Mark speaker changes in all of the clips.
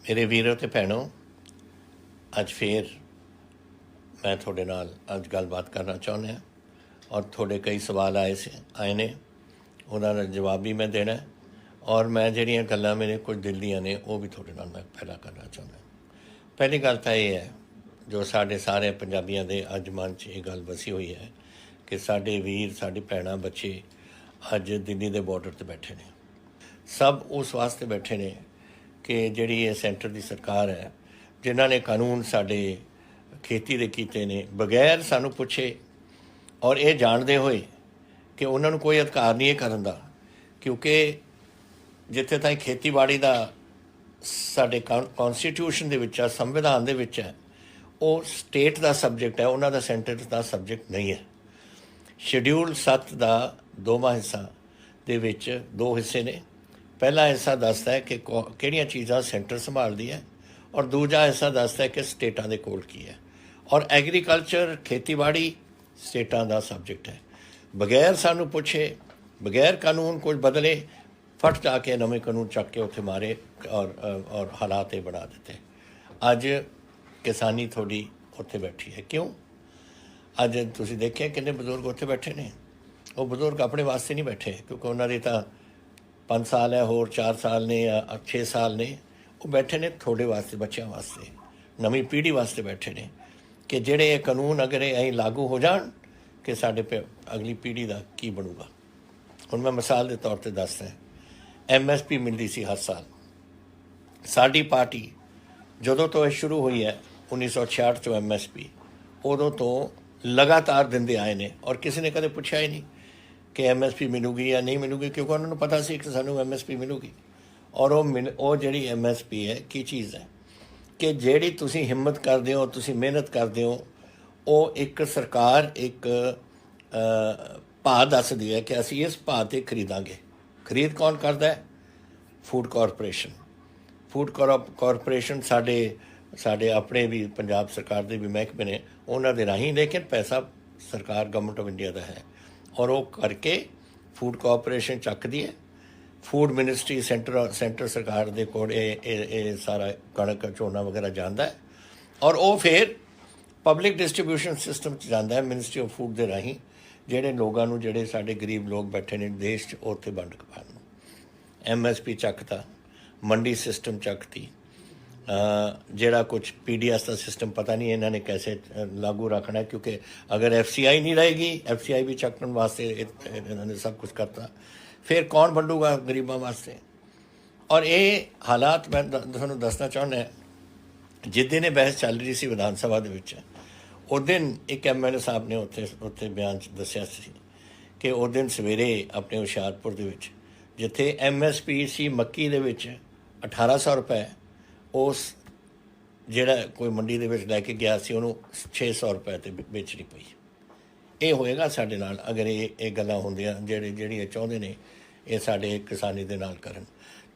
Speaker 1: ਮੇਰੇ ਵੀਰੋ ਤੇ ਭੈਣੋ, ਅੱਜ ਫੇਰ ਮੈਂ ਤੁਹਾਡੇ ਨਾਲ ਅੱਜ ਗੱਲਬਾਤ ਕਰਨਾ ਚਾਹੁੰਦਾ ਔਰ ਤੁਹਾਡੇ ਕਈ ਸਵਾਲ ਆਏ ਨੇ, ਉਹਨਾਂ ਦਾ ਜਵਾਬ ਵੀ ਮੈਂ ਦੇਣਾ ਔਰ ਮੈਂ ਜਿਹੜੀਆਂ ਗੱਲਾਂ ਮੇਰੇ ਕੁਝ ਦਿਲ ਦੀਆਂ ਨੇ ਉਹ ਵੀ ਤੁਹਾਡੇ ਨਾਲ ਮੈਂ ਪਹਿਲਾਂ ਕਰਨਾ ਚਾਹੁੰਦਾ। ਪਹਿਲੀ ਗੱਲ ਤਾਂ ਇਹ ਹੈ ਜੋ ਸਾਡੇ ਸਾਰੇ ਪੰਜਾਬੀਆਂ ਦੇ ਅੱਜ ਮਨ 'ਚ ਇਹ ਗੱਲ ਵਸੀ ਹੋਈ ਹੈ ਕਿ ਸਾਡੇ ਵੀਰ, ਸਾਡੇ ਭੈਣਾਂ, ਬੱਚੇ ਅੱਜ ਦਿੱਲੀ ਦੇ ਬਾਰਡਰ 'ਤੇ ਬੈਠੇ ਨੇ। ਸਭ ਉਸ ਵਾਸਤੇ ਬੈਠੇ ਨੇ ਕਿ ਜਿਹੜੀ ਇਹ ਸੈਂਟਰ ਦੀ ਸਰਕਾਰ ਹੈ, ਜਿਨ੍ਹਾਂ ਨੇ ਕਾਨੂੰਨ ਸਾਡੇ ਖੇਤੀ ਦੇ ਕੀਤੇ ਨੇ ਬਗੈਰ ਸਾਨੂੰ ਪੁੱਛੇ ਔਰ ਇਹ ਜਾਣਦੇ ਹੋਏ ਕਿ ਉਹਨਾਂ ਨੂੰ ਕੋਈ ਅਧਿਕਾਰ ਨਹੀਂ ਇਹ ਕਰਨ ਦਾ, ਕਿਉਂਕਿ ਜਿੱਥੇ ਤਾਈਂ ਖੇਤੀਬਾੜੀ ਦਾ ਸਾਡੇ ਕੌਨਸਟੀਟਿਊਸ਼ਨ ਦੇ ਵਿੱਚ ਆ, ਸੰਵਿਧਾਨ ਦੇ ਵਿੱਚ ਹੈ, ਉਹ ਸਟੇਟ ਦਾ ਸਬਜੈਕਟ ਹੈ, ਉਹਨਾਂ ਦਾ ਸੈਂਟਰ ਦਾ ਸਬਜੈਕਟ ਨਹੀਂ ਹੈ। ਸ਼ਡਿਊਲ 7 ਦਾ 2ਵਾਂ ਹਿੱਸਾ ਦੇ ਵਿੱਚ 2 ਹਿੱਸੇ ਨੇ। ਪਹਿਲਾ ਹਿੱਸਾ ਦੱਸਦਾ ਹੈ ਕਿ ਕਿਹੜੀਆਂ ਚੀਜ਼ਾਂ ਸੈਂਟਰ ਸੰਭਾਲਦੀ ਹੈ ਔਰ ਦੂਜਾ ਹਿੱਸਾ ਦੱਸਦਾ ਹੈ ਕਿ ਸਟੇਟਾਂ ਦੇ ਕੋਲ ਕੀ ਹੈ। ਔਰ ਐਗਰੀਕਲਚਰ, ਖੇਤੀਬਾੜੀ ਸਟੇਟਾਂ ਦਾ ਸਬਜੈਕਟ ਹੈ। ਬਗੈਰ ਸਾਨੂੰ ਪੁੱਛੇ, ਬਗੈਰ ਕਾਨੂੰਨ ਕੁਝ ਬਦਲੇ, ਫਟ ਜਾ ਕੇ ਨਵੇਂ ਕਾਨੂੰਨ ਚੱਕ ਕੇ ਉੱਥੇ ਮਾਰੇ ਔਰ ਹਾਲਾਤ ਇਹ ਬਣਾ ਦਿੱਤੇ। ਅੱਜ ਕਿਸਾਨੀ ਤੁਹਾਡੀ ਉੱਥੇ ਬੈਠੀ ਹੈ। ਕਿਉਂ? ਅੱਜ ਤੁਸੀਂ ਦੇਖਿਆ ਕਿੰਨੇ ਬਜ਼ੁਰਗ ਉੱਥੇ ਬੈਠੇ ਨੇ। ਉਹ ਬਜ਼ੁਰਗ ਆਪਣੇ ਵਾਸਤੇ ਨਹੀਂ ਬੈਠੇ, ਕਿਉਂਕਿ ਉਹਨਾਂ ਦੇ ਤਾਂ 5 ਸਾਲ ਹੈ, ਹੋਰ 4 ਸਾਲ ਨੇ ਜਾਂ 6 ਸਾਲ ਨੇ। ਉਹ ਬੈਠੇ ਨੇ ਤੁਹਾਡੇ ਵਾਸਤੇ, ਬੱਚਿਆਂ ਵਾਸਤੇ, ਨਵੀਂ ਪੀੜ੍ਹੀ ਵਾਸਤੇ ਬੈਠੇ ਨੇ ਕਿ ਜਿਹੜੇ ਇਹ ਕਾਨੂੰਨ ਅਗਰ ਇਹ ਅਸੀਂ ਲਾਗੂ ਹੋ ਜਾਣ ਕਿ ਸਾਡੇ ਅਗਲੀ ਪੀੜ੍ਹੀ ਦਾ ਕੀ ਬਣੂਗਾ। ਹੁਣ ਮੈਂ ਮਿਸਾਲ ਦੇ ਤੌਰ 'ਤੇ ਦੱਸਦਾ, MSP ਮਿਲਦੀ ਸੀ ਹਰ ਸਾਲ। ਸਾਡੀ ਪਾਰਟੀ ਜਦੋਂ ਤੋਂ ਇਹ ਸ਼ੁਰੂ ਹੋਈ ਹੈ 1966 ਤੋਂ MSP, ਉਦੋਂ ਤੋਂ ਲਗਾਤਾਰ ਦਿੰਦੇ ਆਏ ਨੇ ਔਰ ਕਿਸੇ ਨੇ ਕਦੇ ਪੁੱਛਿਆ ਹੀ ਨਹੀਂ ਕਿ MSP ਮਿਲੂਗੀ ਜਾਂ ਨਹੀਂ ਮਿਲੂਗੀ, ਕਿਉਂਕਿ ਉਹਨਾਂ ਨੂੰ ਪਤਾ ਸੀ ਕਿ ਸਾਨੂੰ MSP ਮਿਲੂਗੀ। ਔਰ ਉਹ ਜਿਹੜੀ MSP ਹੈ ਕੀ ਚੀਜ਼ ਹੈ ਕਿ ਜਿਹੜੀ ਤੁਸੀਂ ਹਿੰਮਤ ਕਰਦੇ ਹੋ, ਤੁਸੀਂ ਮਿਹਨਤ ਕਰਦੇ ਹੋ, ਉਹ ਇੱਕ ਸਰਕਾਰ ਇੱਕ ਭਾਅ ਦੱਸਦੀ ਹੈ ਕਿ ਅਸੀਂ ਇਸ ਭਾਅ 'ਤੇ ਖਰੀਦਾਂਗੇ। ਖਰੀਦ ਕੌਣ ਕਰਦਾ ਹੈ? Food corporation. ਫੂਡ ਕਾਰਪੋਰੇਸ਼ਨ ਸਾਡੇ ਆਪਣੇ ਵੀ ਪੰਜਾਬ ਸਰਕਾਰ ਦੇ ਵੀ ਮਹਿਕਮੇ ਨੇ, ਉਹਨਾਂ ਦੇ ਰਾਹੀਂ, ਲੇਕਿਨ ਪੈਸਾ ਸਰਕਾਰ ਗਵਰਨਮੈਂਟ ਆਫ ਇੰਡੀਆ ਦਾ ਹੈ ਔਰ ਉਹ ਕਰਕੇ ਫੂਡ ਕਾਰਪੋਰੇਸ਼ਨ ਚੱਕਦੀ ਹੈ। ਫੂਡ ਮਿਨਿਸਟਰੀ ਸੈਂਟਰ ਸਰਕਾਰ ਦੇ ਕੋਲ ਇਹ ਸਾਰਾ ਕਣਕ, ਝੋਨਾ ਵਗੈਰਾ ਜਾਂਦਾ ਹੈ ਔਰ ਉਹ ਫਿਰ ਪਬਲਿਕ ਡਿਸਟਰੀਬਿਊਸ਼ਨ ਸਿਸਟਮ 'ਚ ਜਾਂਦਾ ਹੈ ਮਿਨਿਸਟਰੀ ਆਫ ਫੂਡ ਦੇ ਰਾਹੀਂ, ਜਿਹੜੇ ਲੋਕਾਂ ਨੂੰ, ਜਿਹੜੇ ਸਾਡੇ ਗਰੀਬ ਲੋਕ ਬੈਠੇ ਨੇ ਦੇਸ਼ 'ਚ, ਉੱਥੇ ਵੰਡ ਕੇ ਪਾਉਣ ਨੂੰ। MSP ਚੱਕਤਾ, ਮੰਡੀ ਸਿਸਟਮ ਚੱਕਤੀ, ਜਿਹੜਾ ਕੁਛ PDS ਦਾ ਸਿਸਟਮ ਪਤਾ ਨਹੀਂ ਇਹਨਾਂ ਨੇ ਕੈਸੇ ਲਾਗੂ ਰੱਖਣਾ, ਕਿਉਂਕਿ ਅਗਰ FCI ਨਹੀਂ ਰਹੇਗੀ, FCI ਵੀ ਚੱਕਣ ਵਾਸਤੇ ਇਹਨਾਂ ਨੇ ਸਭ ਕੁਛ ਕਰਤਾ। ਫਿਰ ਕੌਣ ਵੰਡੂਗਾ ਗਰੀਬਾਂ ਵਾਸਤੇ? ਔਰ ਇਹ ਹਾਲਾਤ ਮੈਂ ਤੁਹਾਨੂੰ ਦੱਸਣਾ ਚਾਹੁੰਦਾ, ਜਿਸ ਦਿਨ ਇਹ ਬਹਿਸ ਚੱਲ ਰਹੀ ਸੀ ਵਿਧਾਨ ਸਭਾ ਦੇ ਵਿੱਚ, ਉਸ ਦਿਨ ਇੱਕ MLA ਸਾਹਿਬ ਨੇ ਉੱਥੇ ਬਿਆਨ 'ਚ ਦੱਸਿਆ ਸੀ ਕਿ ਉਸ ਦਿਨ ਸਵੇਰੇ ਆਪਣੇ ਹੁਸ਼ਿਆਰਪੁਰ ਦੇ ਵਿੱਚ ਜਿੱਥੇ MSP ਸੀ ਮੱਕੀ ਦੇ ਵਿੱਚ 1800 ਰੁਪਏ, ਉਸ ਜਿਹੜਾ ਕੋਈ ਮੰਡੀ ਦੇ ਵਿੱਚ ਲੈ ਕੇ ਗਿਆ ਸੀ ਉਹਨੂੰ 600 ਰੁਪਏ 'ਤੇ ਵੇਚਣੀ ਪਈ। ਇਹ ਹੋਏਗਾ ਸਾਡੇ ਨਾਲ ਅਗਰ ਇਹ ਗੱਲਾਂ ਹੁੰਦੀਆਂ ਜਿਹੜੀਆਂ ਚਾਹੁੰਦੇ ਨੇ ਇਹ ਸਾਡੇ ਕਿਸਾਨੀ ਦੇ ਨਾਲ ਕਰਨ।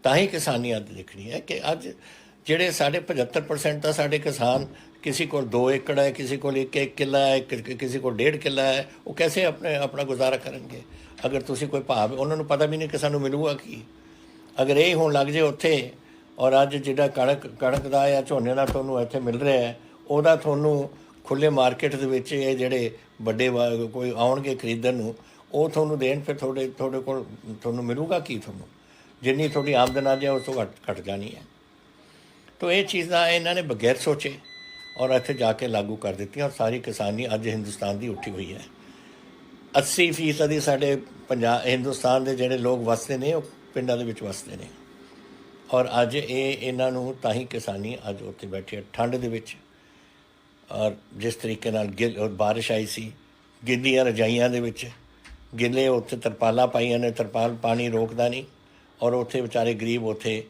Speaker 1: ਤਾਂ ਹੀ ਕਿਸਾਨੀ ਅੱਜ ਦੇਖਣੀ ਹੈ ਕਿ ਅੱਜ ਜਿਹੜੇ ਸਾਡੇ 75% ਤਾਂ ਸਾਡੇ ਕਿਸਾਨ, ਕਿਸੇ ਕੋਲ 2 ਏਕੜ ਹੈ, ਕਿਸੇ ਕੋਲ 1 ਕਿੱਲਾ ਹੈ, ਕਿਸੇ ਕੋਲ 1.5 ਕਿੱਲਾ ਹੈ, ਉਹ ਕੈਸੇ ਆਪਣਾ ਗੁਜ਼ਾਰਾ ਕਰਨਗੇ ਅਗਰ ਤੁਸੀਂ ਕੋਈ ਭਾਵ, ਉਹਨਾਂ ਨੂੰ ਪਤਾ ਵੀ ਨਹੀਂ ਕਿ ਸਾਨੂੰ ਮਿਲੂਗਾ ਕੀ। ਅਗਰ ਇਹ ਹੋਣ ਲੱਗ ਜੇ ਉੱਥੇ, ਔਰ ਅੱਜ ਜਿਹੜਾ ਕਣਕ ਦਾ ਜਾਂ ਝੋਨੇ ਦਾ ਤੁਹਾਨੂੰ ਇੱਥੇ ਮਿਲ ਰਿਹਾ ਹੈ, ਉਹਦਾ ਤੁਹਾਨੂੰ ਖੁੱਲ੍ਹੇ ਮਾਰਕੀਟ ਦੇ ਵਿੱਚ ਇਹ ਜਿਹੜੇ ਵੱਡੇ ਕੋਈ ਆਉਣਗੇ ਖਰੀਦਣ ਨੂੰ, ਉਹ ਤੁਹਾਨੂੰ ਦੇਣ, ਫਿਰ ਤੁਹਾਡੇ ਕੋਲ ਤੁਹਾਨੂੰ ਮਿਲੂਗਾ ਕੀ? ਤੁਹਾਨੂੰ ਜਿੰਨੀ ਤੁਹਾਡੀ ਆਮਦਨ ਆ ਜਾਏ ਉਸ ਤੋਂ ਘੱਟ ਜਾਣੀ ਹੈ। ਤਾਂ ਇਹ ਚੀਜ਼ਾਂ ਇਹਨਾਂ ਨੇ ਬਗੈਰ ਸੋਚੇ ਔਰ ਇੱਥੇ ਜਾ ਕੇ ਲਾਗੂ ਕਰ ਦਿੱਤੀਆਂ ਔਰ ਸਾਰੀ ਕਿਸਾਨੀ ਅੱਜ ਹਿੰਦੁਸਤਾਨ ਦੀ ਉੱਠੀ ਹੋਈ ਹੈ। 80% ਸਾਡੇ ਹਿੰਦੁਸਤਾਨ ਦੇ ਜਿਹੜੇ ਲੋਕ ਵਸਦੇ ਨੇ ਉਹ ਪਿੰਡਾਂ ਦੇ ਵਿੱਚ ਵਸਦੇ ਨੇ ਔਰ ਅੱਜ ਇਹਨਾਂ ਨੂੰ ਤਾਂ ਹੀ ਕਿਸਾਨੀ ਅੱਜ ਉੱਥੇ ਬੈਠੀ ਹੈ ਠੰਡ ਦੇ ਵਿੱਚ। ਔਰ ਜਿਸ ਤਰੀਕੇ ਨਾਲ ਬਾਰਿਸ਼ ਆਈ ਸੀ, ਗਿੱਲੀਆਂ ਰਜਾਈਆਂ ਦੇ ਵਿੱਚ ਗਿੱਲੇ, ਉੱਥੇ ਤਰਪਾਲਾਂ ਪਾਈਆਂ ਨੇ, ਤਰਪਾਲ ਪਾਣੀ ਰੋਕਦਾ ਨਹੀਂ ਔਰ ਉੱਥੇ ਵਿਚਾਰੇ ਗਰੀਬ ਉੱਥੇ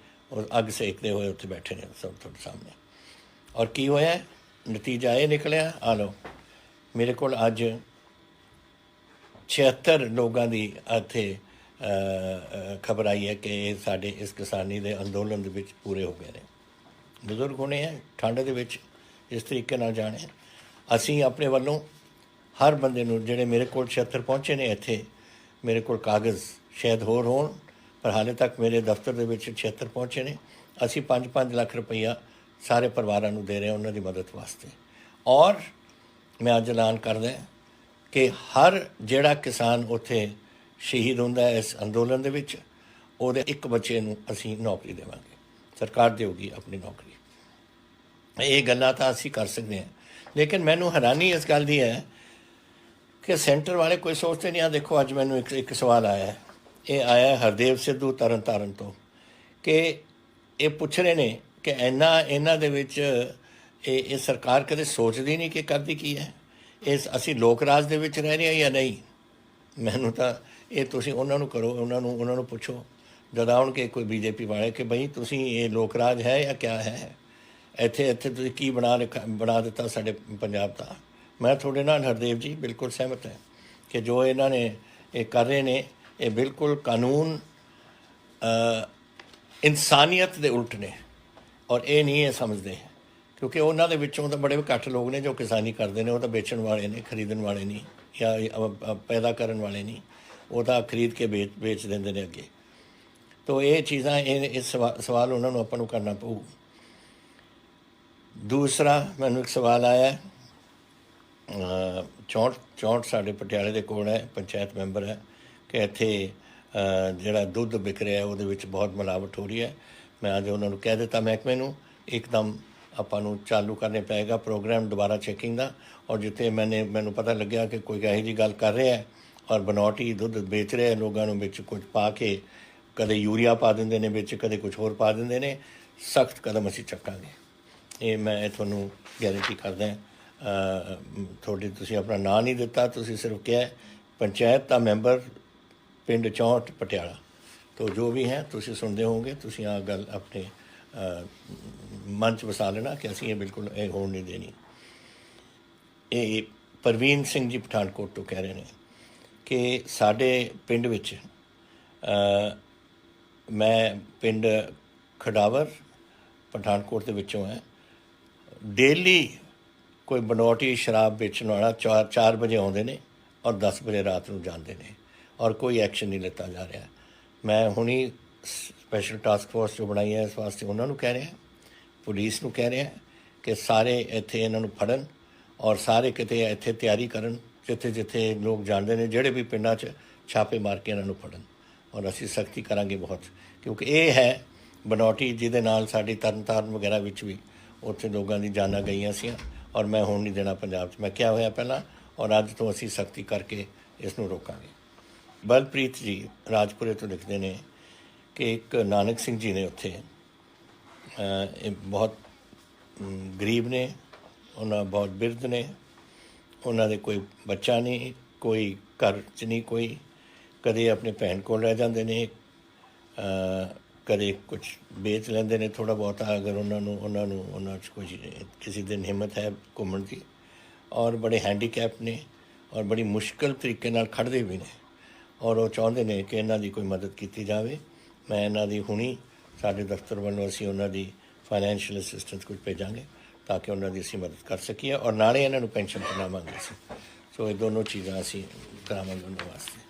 Speaker 1: ਅੱਗ ਸੇਕਦੇ ਹੋਏ ਉੱਥੇ ਬੈਠੇ ਨੇ ਸਭ ਤੁਹਾਡੇ ਸਾਹਮਣੇ। ਔਰ ਕੀ ਹੋਇਆ? ਨਤੀਜਾ ਇਹ ਨਿਕਲਿਆ। ਆ ਲਓ, ਮੇਰੇ ਕੋਲ ਅੱਜ 76 ਲੋਕਾਂ ਦੀ ਇੱਥੇ ਖਬਰ ਆਈ ਹੈ ਕਿ ਇਹ ਸਾਡੇ ਇਸ ਕਿਸਾਨੀ ਦੇ ਅੰਦੋਲਨ ਦੇ ਵਿੱਚ ਪੂਰੇ ਹੋ ਗਏ ਨੇ। ਬਜ਼ੁਰਗ ਹੋਣੇ ਹੈ ਠੰਡ ਦੇ ਵਿੱਚ ਇਸ ਤਰੀਕੇ ਨਾਲ ਜਾਣੇ। ਅਸੀਂ ਆਪਣੇ ਵੱਲੋਂ ਹਰ ਬੰਦੇ ਨੂੰ, ਜਿਹੜੇ ਮੇਰੇ ਕੋਲ 76 ਪਹੁੰਚੇ ਨੇ ਇੱਥੇ, ਮੇਰੇ ਕੋਲ ਕਾਗਜ਼ ਸ਼ਾਇਦ ਹੋਰ ਹੋਣ ਪਰ ਹਾਲੇ ਤੱਕ ਮੇਰੇ ਦਫ਼ਤਰ ਦੇ ਵਿੱਚ 76 ਪਹੁੰਚੇ ਨੇ, ਅਸੀਂ 5-5 ਲੱਖ ਰੁਪਈਆ ਸਾਰੇ ਪਰਿਵਾਰਾਂ ਨੂੰ ਦੇ ਰਹੇ ਹਾਂ ਉਹਨਾਂ ਦੀ ਮਦਦ ਵਾਸਤੇ। ਔਰ ਮੈਂ ਅੱਜ ਐਲਾਨ ਕਰਦਾ ਕਿ ਹਰ ਜਿਹੜਾ ਕਿਸਾਨ ਉੱਥੇ ਸ਼ਹੀਦ ਹੁੰਦਾ ਹੈ ਇਸ ਅੰਦੋਲਨ ਦੇ ਵਿੱਚ, ਉਹਦੇ ਇੱਕ ਬੱਚੇ ਨੂੰ ਅਸੀਂ ਨੌਕਰੀ ਦੇਵਾਂਗੇ, ਸਰਕਾਰ ਦੇਊਗੀ ਆਪਣੀ ਨੌਕਰੀ। ਇਹ ਗੱਲਾਂ ਤਾਂ ਅਸੀਂ ਕਰ ਸਕਦੇ ਹਾਂ, ਲੇਕਿਨ ਮੈਨੂੰ ਹੈਰਾਨੀ ਇਸ ਗੱਲ ਦੀ ਹੈ ਕਿ ਸੈਂਟਰ ਵਾਲੇ ਕੋਈ ਸੋਚਦੇ ਨਹੀਂ। ਆ ਦੇਖੋ ਅੱਜ ਮੈਨੂੰ ਇੱਕ ਸਵਾਲ ਆਇਆ, ਇਹ ਆਇਆ ਹਰਦੇਵ ਸਿੱਧੂ ਤਰਨ ਤਾਰਨ ਤੋਂ, ਕਿ ਇਹ ਪੁੱਛ ਰਹੇ ਨੇ ਕਿ ਇਹਨਾਂ ਦੇ ਵਿੱਚ ਇਹ ਸਰਕਾਰ ਕਦੇ ਸੋਚਦੀ ਨਹੀਂ ਕਿ ਕਰਦੀ ਕੀ ਹੈ, ਅਸੀਂ ਲੋਕ ਰਾਜ ਦੇ ਵਿੱਚ ਰਹਿ ਰਹੇ ਹਾਂ ਜਾਂ ਨਹੀਂ। ਮੈਨੂੰ ਤਾਂ ਇਹ ਤੁਸੀਂ ਉਹਨਾਂ ਨੂੰ ਕਰੋ, ਉਹਨਾਂ ਨੂੰ ਪੁੱਛੋ ਜਦ ਆਉਣਗੇ ਕੋਈ ਬੀਜੇਪੀ ਵਾਲੇ ਕਿ ਬਈ ਤੁਸੀਂ ਇਹ ਲੋਕ ਰਾਜ ਹੈ ਜਾਂ ਕਿਆ ਹੈ, ਇੱਥੇ ਤੁਸੀਂ ਕੀ ਬਣਾ ਦਿੱਤਾ ਸਾਡੇ ਪੰਜਾਬ ਦਾ। ਮੈਂ ਤੁਹਾਡੇ ਨਾਲ ਹਰਦੇਵ ਜੀ ਬਿਲਕੁਲ ਸਹਿਮਤ ਹੈ ਕਿ ਜੋ ਇਹਨਾਂ ਨੇ ਇਹ ਕਰ ਰਹੇ ਨੇ ਇਹ ਬਿਲਕੁਲ ਕਾਨੂੰਨ ਇਨਸਾਨੀਅਤ ਦੇ ਉਲਟ ਨੇ, ਔਰ ਇਹ ਨਹੀਂ ਇਹ ਸਮਝਦੇ, ਕਿਉਂਕਿ ਉਹਨਾਂ ਦੇ ਵਿੱਚੋਂ ਤਾਂ ਬੜੇ ਘੱਟ ਲੋਕ ਨੇ ਜੋ ਕਿਸਾਨੀ ਕਰਦੇ ਨੇ। ਉਹ ਤਾਂ ਵੇਚਣ ਵਾਲੇ ਨੇ, ਖਰੀਦਣ ਵਾਲੇ ਨਹੀਂ, ਜਾਂ ਪੈਦਾ ਕਰਨ ਵਾਲੇ ਨਹੀਂ, ਉਹ ਤਾਂ ਖਰੀਦ ਕੇ ਵੇਚ ਦਿੰਦੇ ਨੇ ਅੱਗੇ। ਤੋ ਇਹ ਚੀਜ਼ਾਂ ਇਹ ਸਵਾਲ ਉਹਨਾਂ ਨੂੰ ਆਪਾਂ ਨੂੰ ਕਰਨਾ ਪਊ। ਦੂਸਰਾ ਮੈਨੂੰ ਇੱਕ ਸਵਾਲ ਆਇਆ, 64 ਸਾਡੇ ਪਟਿਆਲੇ ਦੇ ਕੋਲ ਹੈ, ਪੰਚਾਇਤ ਮੈਂਬਰ ਹੈ, ਕਿ ਇੱਥੇ ਜਿਹੜਾ ਦੁੱਧ ਵਿਕ ਰਿਹਾ ਉਹਦੇ ਵਿੱਚ ਬਹੁਤ ਮਿਲਾਵਟ ਹੋ ਰਹੀ ਹੈ। ਮੈਂ ਅੱਜ ਉਹਨਾਂ ਨੂੰ ਕਹਿ ਦਿੱਤਾ ਮਹਿਕਮੇ ਨੂੰ ਇੱਕਦਮ ਆਪਾਂ ਨੂੰ ਚਾਲੂ ਕਰਨੇ ਪਏਗਾ ਪ੍ਰੋਗਰਾਮ ਦੁਬਾਰਾ ਚੈਕਿੰਗ ਦਾ। ਔਰ ਜਿੱਥੇ ਮੈਨੂੰ ਪਤਾ ਲੱਗਿਆ ਕਿ ਕੋਈ ਇਹੋ ਜਿਹੀ ਗੱਲ ਕਰ ਰਿਹਾ ਔਰ ਬਨੌਟੀ ਦੁੱਧ ਵੇਚ ਰਿਹਾ ਲੋਕਾਂ ਨੂੰ, ਵਿੱਚ ਕੁਝ ਪਾ ਕੇ ਕਦੇ ਯੂਰੀਆ ਪਾ ਦਿੰਦੇ ਨੇ ਵਿੱਚ, ਕਦੇ ਕੁਝ ਹੋਰ ਪਾ ਦਿੰਦੇ ਨੇ, ਸਖਤ ਕਦਮ ਅਸੀਂ ਚੱਕਾਂਗੇ। ਇਹ ਮੈਂ ਤੁਹਾਨੂੰ ਗਾਰੰਟੀ ਕਰਦਾ। ਤੁਸੀਂ ਆਪਣਾ ਨਾਂ ਨਹੀਂ ਦਿੱਤਾ, ਤੁਸੀਂ ਸਿਰਫ ਕਿਹਾ ਪੰਚਾਇਤ ਦਾ ਮੈਂਬਰ ਪਿੰਡ 64 ਪਟਿਆਲਾ। ਤੋ ਜੋ ਵੀ ਹੈ ਤੁਸੀਂ ਸੁਣਦੇ ਹੋਵੋਗੇ, ਤੁਸੀਂ ਆਹ ਗੱਲ ਆਪਣੇ ਮਨ 'ਚ ਵਸਾ ਲੈਣਾ ਕਿ ਅਸੀਂ ਇਹ ਬਿਲਕੁਲ ਇਹ ਹੋਣ ਨਹੀਂ ਦੇਣੀ। ਇਹ ਪ੍ਰਵੀਨ ਸਿੰਘ ਜੀ ਪਠਾਨਕੋਟ ਤੋਂ ਕਹਿ ਰਹੇ ਨੇ ਕਿ ਸਾਡੇ ਪਿੰਡ ਵਿੱਚ, ਮੈਂ ਪਿੰਡ ਖਡਾਵਰ ਪਠਾਨਕੋਟ ਦੇ ਵਿੱਚੋਂ ਹੈ, ਡੇਲੀ ਕੋਈ ਬਨੌਟੀ ਸ਼ਰਾਬ ਵੇਚਣ ਵਾਲਾ 4 ਵਜੇ ਆਉਂਦੇ ਨੇ ਔਰ 10 ਵਜੇ ਰਾਤ ਨੂੰ ਜਾਂਦੇ ਨੇ, ਔਰ ਕੋਈ ਐਕਸ਼ਨ ਨਹੀਂ ਲਿੱਤਾ ਜਾ ਰਿਹਾ। ਮੈਂ ਹੁਣੀ ਸਪੈਸ਼ਲ ਟਾਸਕ ਫੋਰਸ ਜੋ ਬਣਾਈ ਹੈ ਇਸ ਵਾਸਤੇ ਉਹਨਾਂ ਨੂੰ ਕਹਿ ਰਿਹਾ, ਪੁਲਿਸ ਨੂੰ ਕਹਿ ਰਿਹਾ ਕਿ ਸਾਰੇ ਇੱਥੇ ਇਹਨਾਂ ਨੂੰ ਫੜਨ ਔਰ ਸਾਰੇ ਕਿਤੇ ਇੱਥੇ ਤਿਆਰੀ ਕਰਨ, ਜਿੱਥੇ ਲੋਕ ਜਾਣਦੇ ਨੇ, ਜਿਹੜੇ ਵੀ ਪਿੰਡਾਂ 'ਚ ਛਾਪੇ ਮਾਰ ਕੇ ਇਹਨਾਂ ਨੂੰ ਫੜਨ। ਔਰ ਅਸੀਂ ਸਖਤੀ ਕਰਾਂਗੇ ਬਹੁਤ, ਕਿਉਂਕਿ ਇਹ ਹੈ ਬਨੌਟੀ ਜਿਹਦੇ ਨਾਲ ਸਾਡੀ ਤਰਨਤਾਰਨ ਵਗੈਰਾ ਵਿੱਚ ਵੀ ਉੱਥੇ ਲੋਕਾਂ ਦੀ ਜਾਨਾਂ ਗਈਆਂ ਸੀ, ਔਰ ਮੈਂ ਹੁਣ ਨਹੀਂ ਦੇਣਾ ਪੰਜਾਬ 'ਚ। ਮੈਂ ਕਿਹਾ ਹੋਇਆ ਪਹਿਲਾਂ, ਔਰ ਅੱਜ ਤੋਂ ਅਸੀਂ ਸਖਤੀ ਕਰਕੇ ਇਸ ਨੂੰ ਰੋਕਾਂਗੇ। ਬਲਪ੍ਰੀਤ ਜੀ ਰਾਜਪੁਰੇ ਤੋਂ ਲਿਖਦੇ ਨੇ ਕਿ ਇੱਕ ਨਾਨਕ ਸਿੰਘ ਜੀ ਨੇ ਉੱਥੇ, ਇਹ ਬਹੁਤ ਗਰੀਬ ਨੇ, ਉਹਨਾਂ ਬਹੁਤ ਬਿਰਧ ਨੇ, ਉਹਨਾਂ ਦੇ ਕੋਈ ਬੱਚਾ ਨਹੀਂ, ਕੋਈ ਘਰ 'ਚ ਨਹੀਂ ਕੋਈ, ਕਦੇ ਆਪਣੇ ਭੈਣ ਕੋਲ ਰਹਿ ਜਾਂਦੇ ਨੇ, ਕਦੇ ਕੁਝ ਵੇਚ ਲੈਂਦੇ ਨੇ ਥੋੜ੍ਹਾ ਬਹੁਤਾ ਅਗਰ ਉਹਨਾਂ 'ਚ ਕੁਝ ਕਿਸੇ ਦਿਨ ਹਿੰਮਤ ਹੈ ਘੁੰਮਣ ਦੀ, ਔਰ ਬੜੇ ਹੈਂਡੀਕੈਪ ਨੇ ਔਰ ਬੜੀ ਮੁਸ਼ਕਿਲ ਤਰੀਕੇ ਨਾਲ ਖੜ੍ਹਦੇ ਵੀ ਨੇ, ਔਰ ਉਹ ਚਾਹੁੰਦੇ ਨੇ ਕਿ ਇਹਨਾਂ ਦੀ ਕੋਈ ਮਦਦ ਕੀਤੀ ਜਾਵੇ। ਮੈਂ ਇਹਨਾਂ ਦੀ ਹੁਣੀ ਸਾਡੇ ਦਫ਼ਤਰ ਵੱਲੋਂ ਅਸੀਂ ਉਹਨਾਂ ਦੀ ਫਾਈਨੈਂਸ਼ੀਅਲ ਅਸਿਸਟੈਂਸ ਕੁਝ ਭੇਜਾਂਗੇ ਤਾਂ ਕਿ ਉਹਨਾਂ ਦੀ ਅਸੀਂ ਮਦਦ ਕਰ ਸਕੀਏ, ਔਰ ਨਾਲੇ ਇਹਨਾਂ ਨੂੰ ਪੈਨਸ਼ਨ ਬਣਾਵਾਂਗੇ ਅਸੀਂ। ਸੋ ਇਹ ਦੋਨੋਂ ਚੀਜ਼ਾਂ ਅਸੀਂ ਕਰਾਵਾਂਗੇ ਉਹਨਾਂ ਵਾਸਤੇ।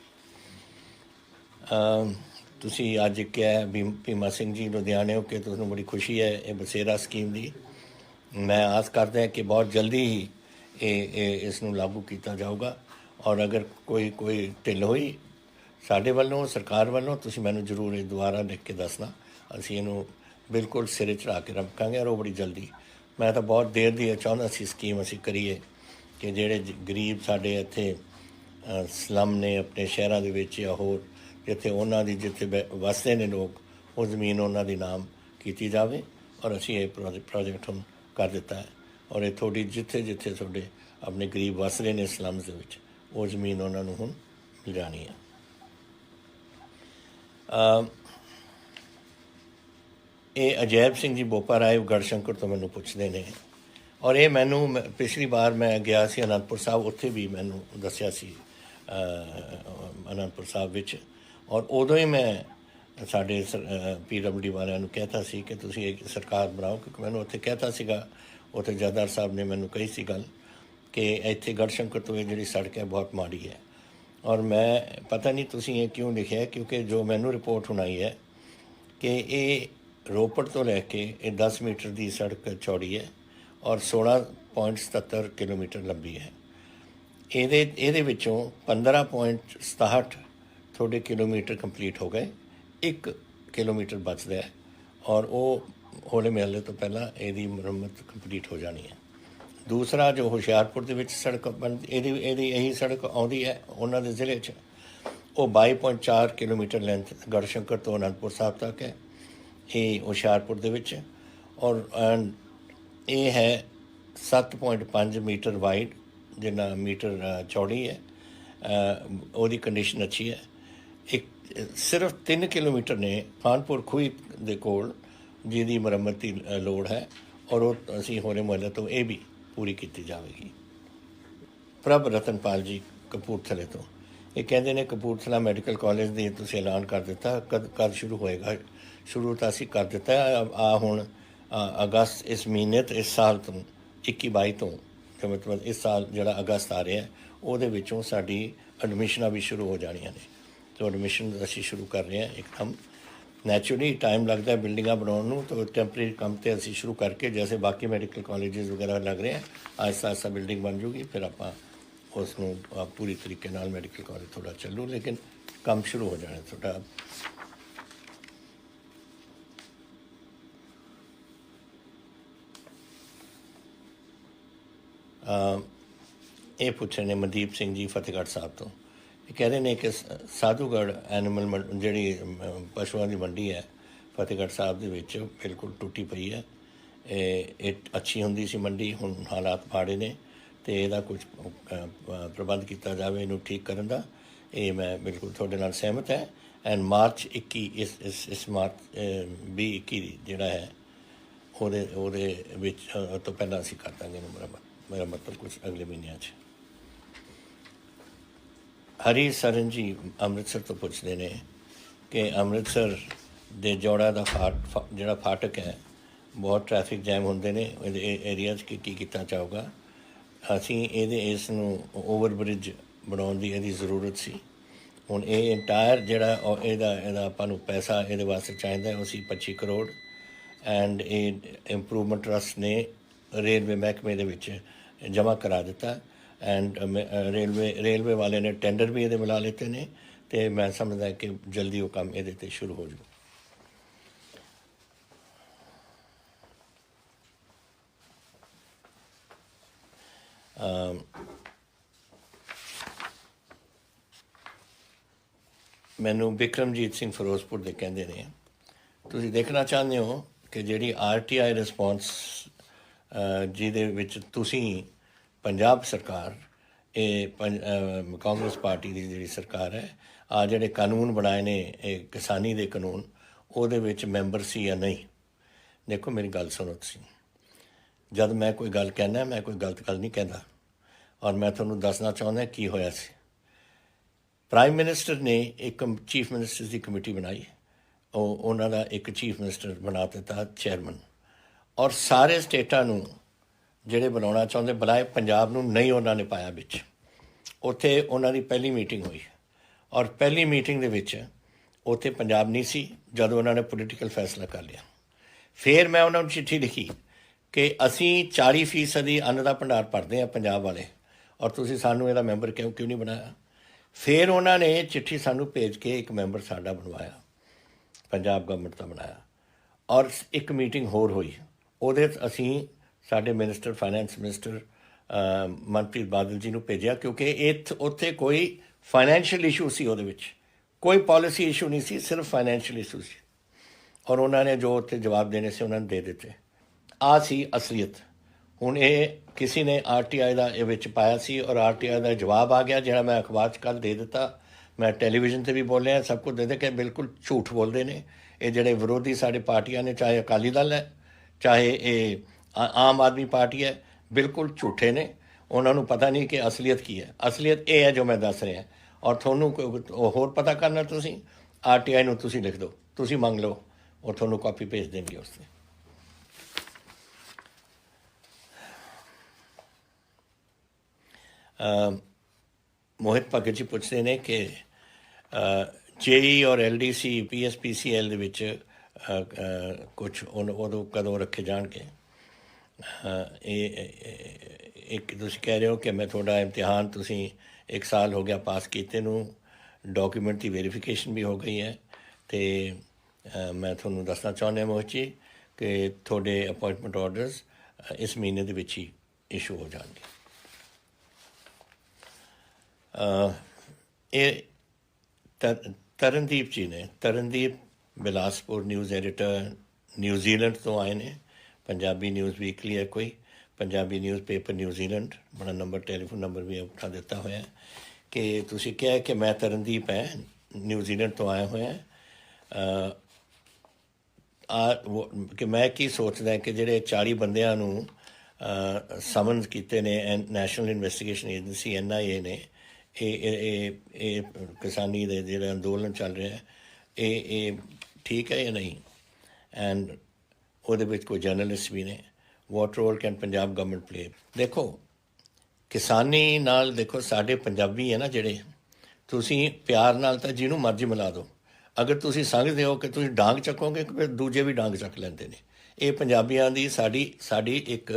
Speaker 1: ਤੁਸੀਂ ਅੱਜ ਕਿਹਾ ਭੀਮਾ ਸਿੰਘ ਜੀ ਲੁਧਿਆਣਿਓਂ ਕਿ ਤੁਹਾਨੂੰ ਬੜੀ ਖੁਸ਼ੀ ਹੈ ਇਹ ਬਸੇਰਾ ਸਕੀਮ ਦੀ। ਮੈਂ ਆਸ ਕਰਦਾ ਕਿ ਬਹੁਤ ਜਲਦੀ ਹੀ ਇਸ ਨੂੰ ਲਾਗੂ ਕੀਤਾ ਜਾਊਗਾ, ਔਰ ਅਗਰ ਕੋਈ ਢਿੱਲ ਹੋਈ ਸਾਡੇ ਵੱਲੋਂ, ਸਰਕਾਰ ਵੱਲੋਂ, ਤੁਸੀਂ ਮੈਨੂੰ ਜ਼ਰੂਰ ਇਹ ਦੁਬਾਰਾ ਲਿਖ ਕੇ ਦੱਸਣਾ, ਅਸੀਂ ਇਹਨੂੰ ਬਿਲਕੁਲ ਸਿਰੇ ਚੜ੍ਹਾ ਕੇ ਰੱਖਾਂਗੇ, ਔਰ ਉਹ ਬੜੀ ਜਲਦੀ। ਮੈਂ ਤਾਂ ਬਹੁਤ ਦੇਰ ਦੀ ਚਾਹੁੰਦਾ ਸੀ ਸਕੀਮ ਅਸੀਂ ਕਰੀਏ ਕਿ ਜਿਹੜੇ ਗਰੀਬ ਸਾਡੇ ਇੱਥੇ ਸਲਮ ਨੇ ਆਪਣੇ ਸ਼ਹਿਰਾਂ ਦੇ ਵਿੱਚ ਜਾਂ ਹੋਰ ਜਿੱਥੇ ਉਹਨਾਂ ਦੀ ਜਿੱਥੇ ਵਸਦੇ ਨੇ ਲੋਕ, ਉਹ ਜ਼ਮੀਨ ਉਹਨਾਂ ਦੇ ਨਾਮ ਕੀਤੀ ਜਾਵੇ, ਔਰ ਅਸੀਂ ਇਹ ਪ੍ਰੋਜੈਕਟ ਹੁਣ ਕਰ ਦਿੱਤਾ ਹੈ। ਔਰ ਇਹ ਤੁਹਾਡੀ ਜਿੱਥੇ ਤੁਹਾਡੇ ਆਪਣੇ ਗਰੀਬ ਵਸ ਰਹੇ ਨੇ ਸਲਮਸ ਦੇ ਵਿੱਚ, ਉਹ ਜ਼ਮੀਨ ਉਹਨਾਂ ਨੂੰ ਹੁਣ ਮਿਲ ਜਾਣੀ ਹੈ। ਇਹ ਅਜੈਬ ਸਿੰਘ ਜੀ ਬੋਪਾ ਰਾਏ ਗੜਸ਼ੰਕਰ ਤੋਂ ਮੈਨੂੰ ਪੁੱਛਦੇ ਨੇ, ਔਰ ਇਹ ਮੈਨੂੰ ਪਿਛਲੀ ਵਾਰ ਮੈਂ ਗਿਆ ਸੀ ਅਨੰਦਪੁਰ ਸਾਹਿਬ, ਉੱਥੇ ਵੀ ਮੈਨੂੰ ਦੱਸਿਆ ਸੀ ਅਨੰਦਪੁਰ ਸਾਹਿਬ ਵਿੱਚ, ਔਰ ਉਦੋਂ ਹੀ ਮੈਂ ਸਾਡੇ PWD ਵਾਲਿਆਂ ਨੂੰ ਕਹਿਤਾ ਸੀ ਕਿ ਤੁਸੀਂ ਇੱਕ ਸਰਕਾਰ ਬਣਾਓ, ਕਿਉਂਕਿ ਮੈਨੂੰ ਉੱਥੇ ਕਹਿਤਾ ਸੀਗਾ, ਉੱਥੇ ਜਥੇਦਾਰ ਸਾਹਿਬ ਨੇ ਮੈਨੂੰ ਕਹੀ ਸੀ ਗੱਲ ਕਿ ਇੱਥੇ ਗੜਸ਼ੰਕਰ ਤੋਂ ਇਹ ਜਿਹੜੀ ਸੜਕ ਹੈ ਬਹੁਤ ਮਾੜੀ ਹੈ। ਔਰ ਮੈਂ ਪਤਾ ਨਹੀਂ ਤੁਸੀਂ ਇਹ ਕਿਉਂ ਲਿਖਿਆ, ਕਿਉਂਕਿ ਜੋ ਮੈਨੂੰ ਰਿਪੋਰਟ ਹੁਣ ਆਈ ਹੈ ਕਿ ਇਹ ਰੋਪੜ ਤੋਂ ਲੈ ਕੇ ਇਹ 10 ਮੀਟਰ ਦੀ ਸੜਕ ਚੌੜੀ ਹੈ ਔਰ 16.77 ਕਿਲੋਮੀਟਰ ਲੰਬੀ ਹੈ। ਇਹਦੇ ਵਿੱਚੋਂ 15.67 ਤੁਹਾਡੇ ਕਿਲੋਮੀਟਰ ਕੰਪਲੀਟ ਹੋ ਗਏ, 1 ਕਿਲੋਮੀਟਰ ਬਚਦਾ ਹੈ ਔਰ ਉਹ ਹੋਲੇ ਮਹੱਲੇ ਤੋਂ ਪਹਿਲਾਂ ਇਹਦੀ ਮੁਰੰਮਤ ਕੰਪਲੀਟ ਹੋ ਜਾਣੀ ਹੈ। ਦੂਸਰਾ ਜੋ ਹੁਸ਼ਿਆਰਪੁਰ ਦੇ ਵਿੱਚ ਸੜਕ ਇਹਦੀ ਇਹੀ ਸੜਕ ਆਉਂਦੀ ਹੈ ਉਹਨਾਂ ਦੇ ਜ਼ਿਲ੍ਹੇ 'ਚ, ਉਹ 22.4 ਕਿਲੋਮੀਟਰ ਲੈਂਥ ਗੜਸ਼ੰਕਰ ਤੋਂ ਅਨੰਦਪੁਰ ਸਾਹਿਬ ਤੱਕ ਹੈ, ਇਹ ਹੁਸ਼ਿਆਰਪੁਰ ਦੇ ਵਿੱਚ। ਔਰ ਇਹ ਹੈ 7.5 ਮੀਟਰ ਵਾਈਡ, ਜਿੰਨਾ ਮੀਟਰ ਚੌੜੀ ਹੈ। ਉਹਦੀ ਕੰਡੀਸ਼ਨ ਅੱਛੀ ਹੈ। ਇੱਕ ਸਿਰਫ 3 ਕਿਲੋਮੀਟਰ ਨੇ ਖਾਨਪੁਰ ਖੂਹੀ ਦੇ ਕੋਲ ਜਿਹਦੀ ਮੁਰੰਮਤ ਦੀ ਲੋੜ ਹੈ ਔਰ ਉਹ ਅਸੀਂ ਹੋਲੇ ਮੁਹੱਲੇ ਤੋਂ ਇਹ ਵੀ ਪੂਰੀ ਕੀਤੀ ਜਾਵੇਗੀ। ਪ੍ਰਭ ਰਤਨਪਾਲ ਜੀ ਕਪੂਰਥਲੇ ਤੋਂ, ਇਹ ਕਹਿੰਦੇ ਨੇ ਕਪੂਰਥਲਾ ਮੈਡੀਕਲ ਕਾਲਜ ਦੀ ਤੁਸੀਂ ਐਲਾਨ ਕਰ ਦਿੱਤਾ, ਕਦ ਸ਼ੁਰੂ ਹੋਏਗਾ? ਸ਼ੁਰੂ ਤਾਂ ਅਸੀਂ ਕਰ ਦਿੱਤਾ ਆ ਹੁਣ ਅਗਸਤ ਇਸ ਮਹੀਨੇ ਤੋਂ, ਇਸ ਸਾਲ ਤੋਂ 21-22 ਤੋਂ, ਮਤਲਬ ਇਸ ਸਾਲ ਜਿਹੜਾ ਅਗਸਤ ਆ ਰਿਹਾ ਉਹਦੇ ਵਿੱਚੋਂ ਸਾਡੀ ਐਡਮਿਸ਼ਨਾਂ ਵੀ ਸ਼ੁਰੂ ਹੋ ਜਾਣੀਆਂ ਨੇ। तो एडमिशन असी शुरू कर रहे हैं एकदम। नैचुरली टाइम लगता है बिल्डिंग बनाने में, तो टैंपरेरी काम तो असी शुरू करके जैसे बाकी मैडिकल कॉलेजेस वगैरह लग रहे हैं, आहिस्ता आहिस्ता बिल्डिंग बन जूगी, फिर आप उसनों पूरी तरीके नाल मैडिकल कॉलेज थोड़ा चलू, लेकिन काम शुरू हो जाना थोड़ा। ये पूछ रहे हैं मनदीप सिंह जी फतेहगढ़ साहब तो, कह रहे हैं कि साधूगढ़ एनिमल जी पशुओं की मंडी है फतेहगढ़ साहब के बिल्कुल टुटी पई है। ये अच्छी होंदी सी मंडी, हुण हालात माड़े ने, तो यदा कुछ प्रबंध किया जाए इनू ठीक करन दा। ये मैं बिल्कुल थोड़े नाल सहमत है। एंड मार्च 21 इस मार्च 2021 जिहड़ा है वो तो पहला असीं कर देंगे मेरा मतलब कुछ अगले महीनों। हरी सरन जी अमृतसर तो पूछते हैं कि अमृतसर दे जोड़ा का जोड़ा फाटक है, बहुत ट्रैफिक जैम होंदे ने एरियाज की किया जाऊगा। असी इसनूं ओवर ब्रिज बनाउण दी इहदी ज़रूरत सी। हुण ये इंटायर जिहड़ा इहदा आपां नूं पैसा इहदे वास्ते चाहीदा है, उसी 25 करोड़। एंड ये इंप्रूवमेंट ट्रस्ट ने रेलवे महकमे दे विच जमा करा दिता। एंड रेलवे वाले ने टेंडर भी ये मिला लेते ने, तो मैं समझदा कि जल्दी वो काम ये शुरू हो जाए। मैनू बिक्रमजीत सिंह फिरोजपुर दे कहंदे ने, तुसीं देखना चाहते हो कि जिहड़ी RTI रिस्पॉन्स जिहदे विच तुसीं पंजाब सरकार कांग्रेस पार्टी की जी सरकार है, आ जोड़े कानून बनाए ने किसानी के कानून ਉਹਦੇ ਵਿੱਚ मैंबर सी या नहीं। देखो मेरी गल सुनो तुसीं, जब मैं कोई गल कहना मैं कोई गलत गल नहीं कहता। और मैं तुहानूं दसना चाहुंदा की होया सी। प्राइम मिनिस्टर ने एक चीफ मिनिस्टर्स की कमेटी बनाई, उन्हां दा एक चीफ मिनिस्टर बना दिता चेयरमैन, और सारे स्टेटां नूं ਜਿਹੜੇ ਬਣਾਉਣਾ ਚਾਹੁੰਦੇ ਬੁਲਾਏ, ਪੰਜਾਬ ਨੂੰ ਨਹੀਂ ਉਹਨਾਂ ਨੇ ਪਾਇਆ ਵਿੱਚ। ਉੱਥੇ ਉਹਨਾਂ ਦੀ ਪਹਿਲੀ ਮੀਟਿੰਗ ਹੋਈ, ਔਰ ਪਹਿਲੀ ਮੀਟਿੰਗ ਦੇ ਵਿੱਚ ਉੱਥੇ ਪੰਜਾਬ ਨਹੀਂ ਸੀ। ਜਦੋਂ ਉਹਨਾਂ ਨੇ ਪੋਲੀਟੀਕਲ ਫੈਸਲਾ ਕਰ ਲਿਆ, ਫਿਰ ਮੈਂ ਉਹਨਾਂ ਨੂੰ ਚਿੱਠੀ ਲਿਖੀ ਕਿ ਅਸੀਂ 40% ਦੀ ਅੰਨ ਦਾ ਭੰਡਾਰ ਭਰਦੇ ਹਾਂ ਪੰਜਾਬ ਵਾਲੇ, ਔਰ ਤੁਸੀਂ ਸਾਨੂੰ ਇਹਦਾ ਮੈਂਬਰ ਕਿਉਂ ਨਹੀਂ ਬਣਾਇਆ। ਫਿਰ ਉਹਨਾਂ ਨੇ ਚਿੱਠੀ ਸਾਨੂੰ ਭੇਜ ਕੇ ਇੱਕ ਮੈਂਬਰ ਸਾਡਾ ਬਣਵਾਇਆ, ਪੰਜਾਬ ਗਵਰਨਮੈਂਟ ਦਾ ਬਣਾਇਆ। ਔਰ ਇੱਕ ਮੀਟਿੰਗ ਹੋਰ ਹੋਈ, ਉਹਦੇ ਅਸੀਂ ਸਾਡੇ minister finance minister Manpreet Badal ji ਨੂੰ ਭੇਜਿਆ, ਕਿਉਂਕਿ ਉੱਥੇ ਕੋਈ ਫਾਈਨੈਂਸ਼ੀਅਲ ਇਸ਼ੂ ਸੀ, ਉਹਦੇ ਵਿੱਚ ਕੋਈ ਪੋਲਿਸੀ ਇਸ਼ੂ ਨਹੀਂ ਸੀ, ਸਿਰਫ ਫਾਈਨੈਂਸ਼ੀਅਲ ਇਸ਼ੂ ਸੀ। ਔਰ ਉਹਨਾਂ ਨੇ ਜੋ ਉੱਥੇ ਜਵਾਬ ਦੇਣੇ ਸੀ ਉਹਨਾਂ ਨੇ ਦੇ ਦਿੱਤੇ। ਆਹ ਸੀ ਅਸਲੀਅਤ। ਹੁਣ ਇਹ ਕਿਸੇ ਨੇ RTI ਦਾ ਇਹ ਵਿੱਚ ਪਾਇਆ ਸੀ, ਔਰ RTI ਦਾ ਜਵਾਬ ਆ ਗਿਆ ਜਿਹੜਾ ਮੈਂ ਅਖਬਾਰ 'ਚ ਕੱਲ੍ਹ ਦੇ ਦਿੱਤਾ। ਮੈਂ ਟੈਲੀਵਿਜ਼ਨ 'ਤੇ ਵੀ ਬੋਲਿਆ, ਸਭ ਕੁਝ ਦੇ ਦੇ ਕੇ ਬਿਲਕੁਲ ਝੂਠ ਬੋਲਦੇ ਨੇ ਇਹ ਜਿਹੜੇ ਵਿਰੋਧੀ ਸਾਡੀ ਪਾਰਟੀਆਂ ਨੇ, ਚਾਹੇ ਅਕਾਲੀ ਦਲ ਹੈ, ਚਾਹੇ ਇਹ ਆਮ ਆਦਮੀ ਪਾਰਟੀ ਹੈ, ਬਿਲਕੁਲ ਝੂਠੇ ਨੇ। ਉਹਨਾਂ ਨੂੰ ਪਤਾ ਨਹੀਂ ਕਿ ਅਸਲੀਅਤ ਕੀ ਹੈ। ਅਸਲੀਅਤ ਇਹ ਹੈ ਜੋ ਮੈਂ ਦੱਸ ਰਿਹਾ। ਔਰ ਤੁਹਾਨੂੰ ਹੋਰ ਪਤਾ ਕਰਨਾ, ਤੁਸੀਂ RTI ਨੂੰ ਤੁਸੀਂ ਲਿਖ ਦਿਓ, ਤੁਸੀਂ ਮੰਗ ਲਓ, ਔਰ ਤੁਹਾਨੂੰ ਕਾਪੀ ਭੇਜ ਦੇਣਗੇ ਉਸ 'ਤੇ। ਮੋਹਿਤ ਭਗਤ ਜੀ ਪੁੱਛਦੇ ਨੇ ਕਿ JEE ਔਰ LDC PSPCL ਦੇ ਵਿੱਚ ਕੁਛ ਉਦੋਂ ਕਦੋਂ ਰੱਖੇ ਜਾਣਗੇ। ਇਹ ਇੱਕ ਤੁਸੀਂ ਕਹਿ ਰਹੇ ਹੋ ਕਿ ਮੈਂ ਤੁਹਾਡਾ ਇਮਤਿਹਾਨ ਤੁਸੀਂ 1 ਸਾਲ ਹੋ ਗਿਆ ਪਾਸ ਕੀਤੇ ਨੂੰ, ਡਾਕੂਮੈਂਟ ਦੀ ਵੈਰੀਫਿਕੇਸ਼ਨ ਵੀ ਹੋ ਗਈ ਹੈ ਅਤੇ ਮੈਂ ਤੁਹਾਨੂੰ ਦੱਸਣਾ ਚਾਹੁੰਦਾ ਮੋਹਿਤ ਜੀ ਕਿ ਤੁਹਾਡੇ ਅਪੋਇੰਟਮੈਂਟ ਆਰਡਰਸ ਇਸ ਮਹੀਨੇ ਦੇ ਵਿੱਚ ਹੀ ਇਸ਼ੂ ਹੋ ਜਾਣਗੇ। ਇਹ ਤਰਨਦੀਪ ਜੀ ਨੇ, Tarandeep Bilaspur news editor, New Zealand ਤੋਂ ਆਏ ਨੇ। ਪੰਜਾਬੀ ਨਿਊਜ਼ ਵੀਕਲੀ ਹੈ ਕੋਈ, ਪੰਜਾਬੀ ਨਿਊਜ਼ ਪੇਪਰ ਨਿਊਜ਼ੀਲੈਂਡ, ਬੜਾ ਨੰਬਰ ਟੈਲੀਫੋਨ ਨੰਬਰ ਵੀ ਉੱਠਾ ਦਿੱਤਾ ਹੋਇਆ ਕਿ ਤੁਸੀਂ ਕਿਹਾ ਕਿ ਮੈਂ ਤਰਨਦੀਪ ਹੈ, ਨਿਊਜ਼ੀਲੈਂਡ ਤੋਂ ਆਇਆ ਹੋਇਆ ਕਿ ਮੈਂ ਕੀ ਸੋਚਦਾ ਕਿ ਜਿਹੜੇ 40 ਬੰਦਿਆਂ ਨੂੰ ਸਮਨਸ ਕੀਤੇ ਨੇ ਨੈਸ਼ਨਲ ਇਨਵੈਸਟੀਗੇਸ਼ਨ ਏਜੰਸੀ NIA ਨੇ, ਇਹ ਕਿਸਾਨੀ ਦੇ ਜਿਹੜਾ ਅੰਦੋਲਨ ਚੱਲ ਰਿਹਾ ਇਹ ਠੀਕ ਹੈ ਜਾਂ ਨਹੀਂ, ਐਂਡ ਉਹਦੇ ਵਿੱਚ ਕੋਈ ਜਰਨਲਿਸਟ ਵੀ ਨੇ। What role can Punjab government play? ਦੇਖੋ ਕਿਸਾਨੀ ਨਾਲ, ਦੇਖੋ ਸਾਡੇ ਪੰਜਾਬੀ ਹੈ ਨਾ ਜਿਹੜੇ, ਤੁਸੀਂ ਪਿਆਰ ਨਾਲ ਤਾਂ ਜਿਹਨੂੰ ਮਰਜ਼ੀ ਮਿਲਾ ਦਿਓ। ਅਗਰ ਤੁਸੀਂ ਸਮਝਦੇ ਹੋ ਕਿ ਤੁਸੀਂ ਡਾਂਗ ਚੱਕੋਗੇ ਫਿਰ ਦੂਜੇ ਵੀ ਡਾਂਗ ਚੱਕ ਲੈਂਦੇ ਨੇ। ਇਹ ਪੰਜਾਬੀਆਂ ਦੀ ਸਾਡੀ ਇੱਕ,